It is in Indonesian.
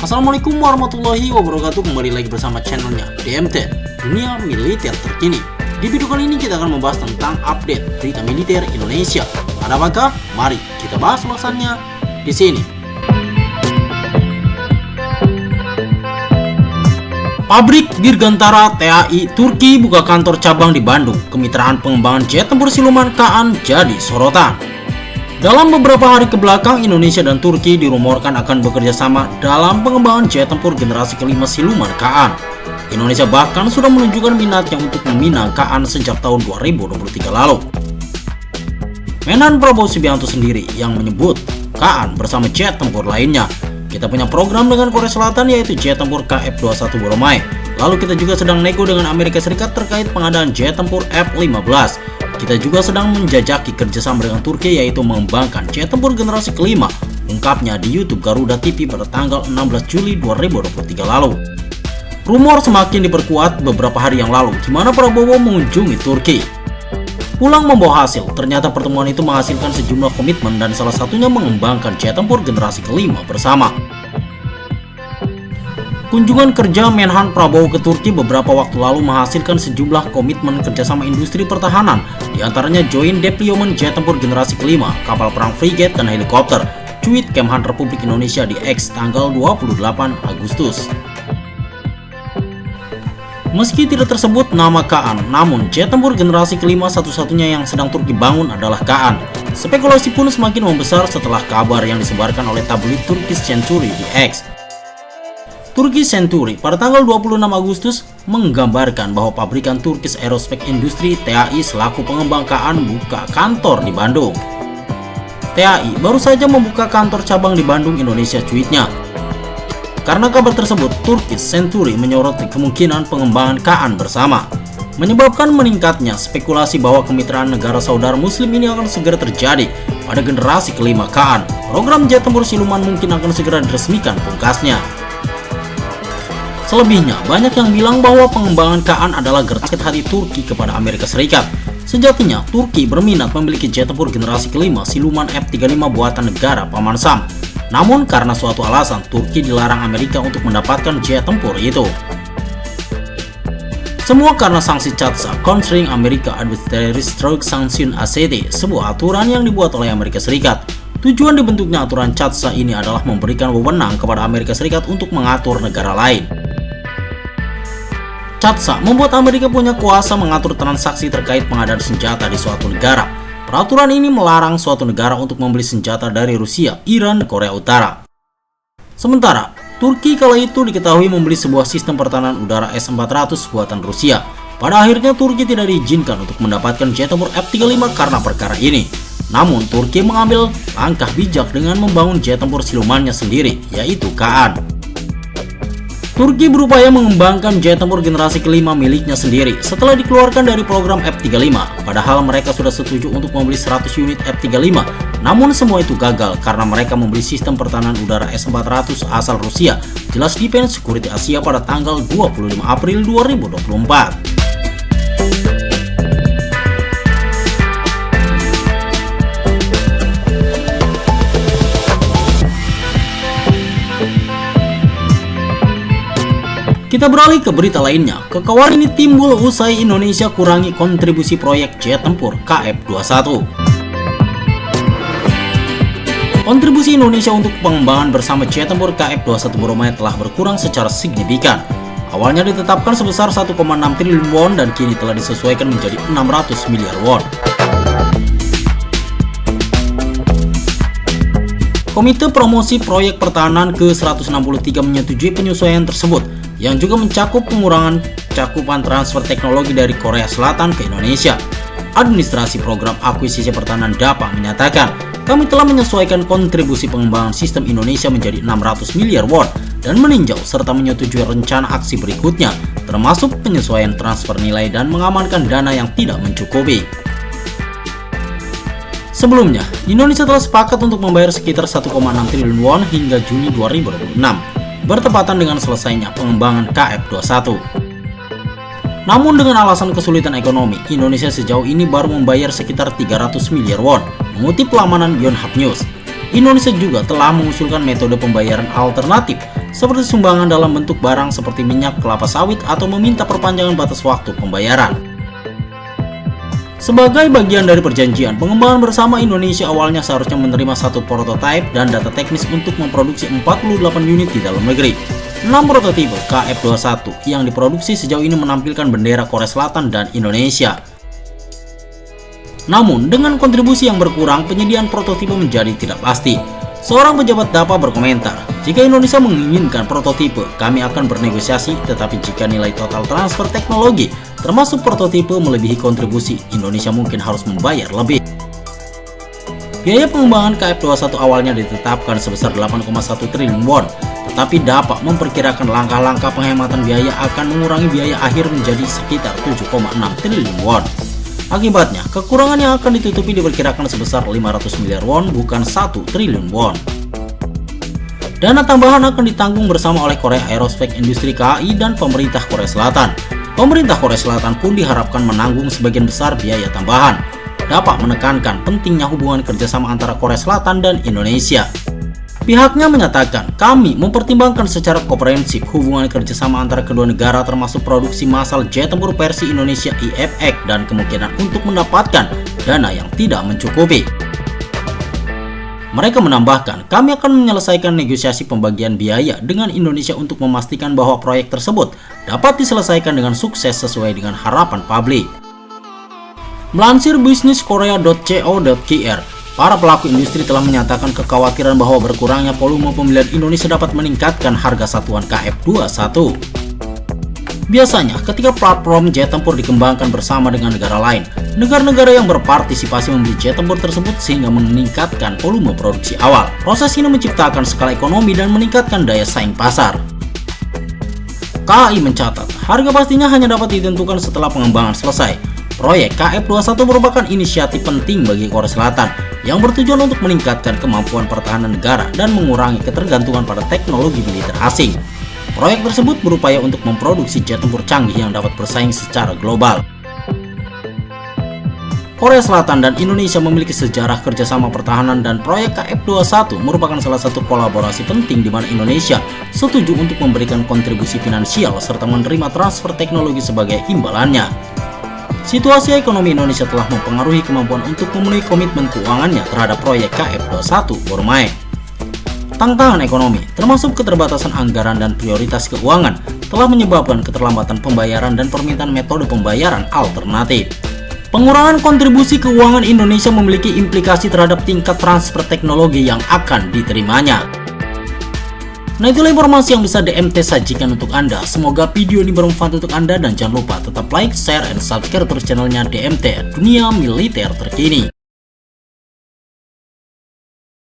Assalamualaikum warahmatullahi wabarakatuh. Kembali lagi bersama channelnya DMT, Dunia Militer Terkini. Di video kali ini kita akan membahas tentang update berita militer Indonesia. Ada apakah? Mari kita bahas ulasannya di sini. Pabrik Dirgantara TAI Turki buka kantor cabang di Bandung. Kemitraan pengembangan jet tempur siluman Kaan jadi sorotan. Dalam beberapa hari kebelakang, Indonesia dan Turki dirumorkan akan bekerja sama dalam pengembangan jet tempur generasi kelima siluman Kaan. Indonesia bahkan sudah menunjukkan minatnya untuk meminang Kaan sejak tahun 2023 lalu. Menhan Prabowo Subianto sendiri yang menyebut Kaan bersama jet tempur lainnya. Kita punya program dengan Korea Selatan yaitu jet tempur KF-21 Boromai. Lalu kita juga sedang nego dengan Amerika Serikat terkait pengadaan jet tempur F-15. Kita juga sedang menjajaki kerjasama dengan Turki yaitu mengembangkan jet tempur generasi kelima. Ungkapnya di YouTube Garuda TV pada tanggal 16 Juli 2023 lalu. Rumor semakin diperkuat beberapa hari yang lalu di mana Prabowo mengunjungi Turki. Pulang membawa hasil, ternyata pertemuan itu menghasilkan sejumlah komitmen dan salah satunya mengembangkan jet tempur generasi kelima bersama. Kunjungan kerja Menhan Prabowo ke Turki beberapa waktu lalu menghasilkan sejumlah komitmen kerjasama industri pertahanan, diantaranya Joint Deployment Jet Tempur generasi kelima, kapal perang frigate dan helikopter. Tweet Kemhan Republik Indonesia di X tanggal 28 Agustus. Meski tidak tersebut nama Kaan, namun jet tempur generasi kelima satu-satunya yang sedang Turki bangun adalah Kaan. Spekulasi pun semakin membesar setelah kabar yang disebarkan oleh tabloid Turkish Century di X. Turkish Century pada tanggal 26 Agustus menggambarkan bahwa pabrikan Turkish Aerospace Industry TAI selaku pengembang Kaan buka kantor di Bandung. TAI baru saja membuka kantor cabang di Bandung, Indonesia, cuitnya. Karena kabar tersebut, Turkish Century menyoroti kemungkinan pengembangan Kaan bersama, menyebabkan meningkatnya spekulasi bahwa kemitraan negara saudara muslim ini akan segera terjadi pada generasi kelima Kaan. Program jet tempur siluman mungkin akan segera diresmikan pungkasnya. Selebihnya, banyak yang bilang bahwa pengembangan Kaan adalah gerak hati Turki kepada Amerika Serikat. Sejatinya, Turki berminat memiliki jet tempur generasi kelima siluman F-35 buatan negara Paman Sam. Namun karena suatu alasan, Turki dilarang Amerika untuk mendapatkan jet tempur itu. Semua karena sanksi CAATSA, Countering America Adversary Stroke Sanction ACT, sebuah aturan yang dibuat oleh Amerika Serikat. Tujuan dibentuknya aturan CAATSA ini adalah memberikan wewenang kepada Amerika Serikat untuk mengatur negara lain. CAATSA membuat Amerika punya kuasa mengatur transaksi terkait pengadaan senjata di suatu negara. Peraturan ini melarang suatu negara untuk membeli senjata dari Rusia, Iran, dan Korea Utara. Sementara, Turki kala itu diketahui membeli sebuah sistem pertahanan udara S-400 buatan Rusia. Pada akhirnya Turki tidak diizinkan untuk mendapatkan jet tempur F-35 karena perkara ini. Namun, Turki mengambil langkah bijak dengan membangun jet tempur silumannya sendiri, yaitu Kaan. Turki berupaya mengembangkan jet tempur generasi kelima miliknya sendiri setelah dikeluarkan dari program F-35. Padahal mereka sudah setuju untuk membeli 100 unit F-35. Namun semua itu gagal karena mereka membeli sistem pertahanan udara S-400 asal Rusia. Jelas Defense Security Asia pada tanggal 25 April 2024. Kita beralih ke berita lainnya. Kekawal ini timbul usai Indonesia kurangi kontribusi proyek jet tempur KF-21. Kontribusi Indonesia untuk pengembangan bersama jet tempur KF-21 Boromai telah berkurang secara signifikan. Awalnya ditetapkan sebesar 1,6 triliun won dan kini telah disesuaikan menjadi 600 miliar won. Komite Promosi Proyek Pertahanan ke-163 menyetujui penyesuaian tersebut, yang juga mencakup pengurangan cakupan transfer teknologi dari Korea Selatan ke Indonesia. Administrasi Program Akuisisi Pertahanan DAPA menyatakan, kami telah menyesuaikan kontribusi pengembangan sistem Indonesia menjadi 600 miliar won dan meninjau serta menyetujui rencana aksi berikutnya, termasuk penyesuaian transfer nilai dan mengamankan dana yang tidak mencukupi. Sebelumnya, Indonesia telah sepakat untuk membayar sekitar 1,6 triliun won hingga Juni 2026. Bertepatan dengan selesainya pengembangan KF-21. Namun dengan alasan kesulitan ekonomi, Indonesia sejauh ini baru membayar sekitar 300 miliar won, mengutip laman Yonhap News. Indonesia juga telah mengusulkan metode pembayaran alternatif seperti sumbangan dalam bentuk barang seperti minyak, kelapa sawit, atau meminta perpanjangan batas waktu pembayaran. Sebagai bagian dari perjanjian, pengembangan bersama Indonesia awalnya seharusnya menerima satu prototipe dan data teknis untuk memproduksi 48 unit di dalam negeri. 6 prototipe KF-21 yang diproduksi sejauh ini menampilkan bendera Korea Selatan dan Indonesia. Namun, dengan kontribusi yang berkurang, penyediaan prototipe menjadi tidak pasti. Seorang pejabat DAPA berkomentar, "Jika Indonesia menginginkan prototipe, kami akan bernegosiasi, tetapi jika nilai total transfer teknologi, termasuk prototipe melebihi kontribusi, Indonesia mungkin harus membayar lebih." Biaya pengembangan KF-21 awalnya ditetapkan sebesar 8,1 triliun won, tetapi DAPA memperkirakan langkah-langkah penghematan biaya akan mengurangi biaya akhir menjadi sekitar 7,6 triliun won. Akibatnya, kekurangan yang akan ditutupi diperkirakan sebesar 500 miliar won, bukan 1 triliun won. Dana tambahan akan ditanggung bersama oleh Korea Aerospace Industry KAI dan pemerintah Korea Selatan. Pemerintah Korea Selatan pun diharapkan menanggung sebagian besar biaya tambahan. DAPA menekankan pentingnya hubungan kerjasama antara Korea Selatan dan Indonesia. Pihaknya menyatakan, "Kami mempertimbangkan secara komprehensif hubungan kerjasama antara kedua negara termasuk produksi massal jet tempur versi Indonesia IFX dan kemungkinan untuk mendapatkan dana yang tidak mencukupi." Mereka menambahkan, "Kami akan menyelesaikan negosiasi pembagian biaya dengan Indonesia untuk memastikan bahwa proyek tersebut dapat diselesaikan dengan sukses sesuai dengan harapan publik." Melansir bisniskorea.co.kr, para pelaku industri telah menyatakan kekhawatiran bahwa berkurangnya volume pembelian Indonesia dapat meningkatkan harga satuan KF-21. Biasanya, ketika platform jet tempur dikembangkan bersama dengan negara lain, negara-negara yang berpartisipasi membeli jet tempur tersebut sehingga meningkatkan volume produksi awal. Proses ini menciptakan skala ekonomi dan meningkatkan daya saing pasar. KAI mencatat, harga pastinya hanya dapat ditentukan setelah pengembangan selesai. Proyek KF-21 merupakan inisiatif penting bagi Korea Selatan yang bertujuan untuk meningkatkan kemampuan pertahanan negara dan mengurangi ketergantungan pada teknologi militer asing. Proyek tersebut berupaya untuk memproduksi jet tempur canggih yang dapat bersaing secara global. Korea Selatan dan Indonesia memiliki sejarah kerjasama pertahanan dan proyek KF-21 merupakan salah satu kolaborasi penting di mana Indonesia setuju untuk memberikan kontribusi finansial serta menerima transfer teknologi sebagai imbalannya. Situasi ekonomi Indonesia telah mempengaruhi kemampuan untuk memenuhi komitmen keuangannya terhadap proyek KF-21 Bormae. Tantangan ekonomi, termasuk keterbatasan anggaran dan prioritas keuangan, telah menyebabkan keterlambatan pembayaran dan permintaan metode pembayaran alternatif. Pengurangan kontribusi keuangan Indonesia memiliki implikasi terhadap tingkat transfer teknologi yang akan diterimanya. Nah, itulah informasi yang bisa DMT sajikan untuk Anda. Semoga video ini bermanfaat untuk Anda dan jangan lupa tetap like, share, dan subscribe terus channelnya DMT Dunia Militer Terkini.